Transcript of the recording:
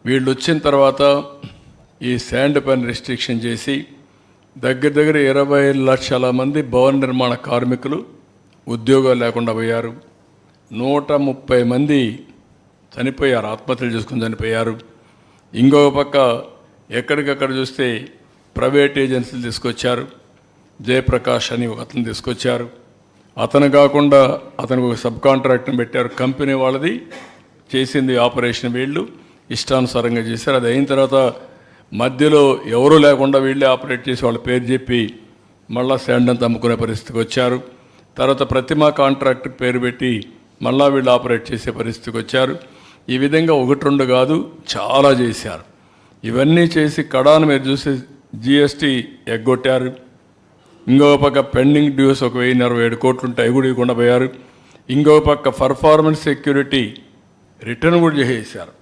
వీళ్ళు వచ్చిన తర్వాత ఈ శాండ్ పైన రెస్ట్రిక్షన్ చేసి దగ్గర 20 లక్షల మంది భవన నిర్మాణ కార్మికులు ఉద్యోగాలు లేకుండా పోయారు. 130 మంది చనిపోయారు, ఆత్మహత్యలు చేసుకుని చనిపోయారు. ఇంకొక పక్క ఎక్కడికక్కడ చూస్తే ప్రైవేట్ ఏజెన్సీలు తీసుకొచ్చారు. జయప్రకాష్ అని ఒక అతను తీసుకొచ్చారు. అతను కాకుండా అతనికి ఒక సబ్ కాంట్రాక్ట్ని పెట్టారు. కంపెనీ వాళ్ళది చేసింది ఆపరేషన్, వీళ్ళు ఇష్టానుసారంగా చేశారు. అది అయిన తర్వాత మధ్యలో ఎవరూ లేకుండా వీళ్ళే ఆపరేట్ చేసి వాళ్ళ పేరు చెప్పి మళ్ళా శాండ్ అంతా అమ్ముకునే పరిస్థితికి వచ్చారు. తర్వాత ప్రతిమా కాంట్రాక్ట్ పేరు పెట్టి మళ్ళా వీళ్ళు ఆపరేట్ చేసే పరిస్థితికి వచ్చారు. ఈ విధంగా 1-2 కాదు, చాలా చేశారు. ఇవన్నీ చేసి కడాను మీరు చూసి జిఎస్టీ ఎగ్గొట్టారు. ఇంకొక పక్క పెండింగ్ డ్యూస్ ఒక 1027 కోట్లు ఉంటే అవి కూడా ఇవ్వకుండా పోయారు. ఇంకొక పక్క పర్ఫార్మెన్స్ సెక్యూరిటీ రిటర్న్ కూడా చేసేసారు.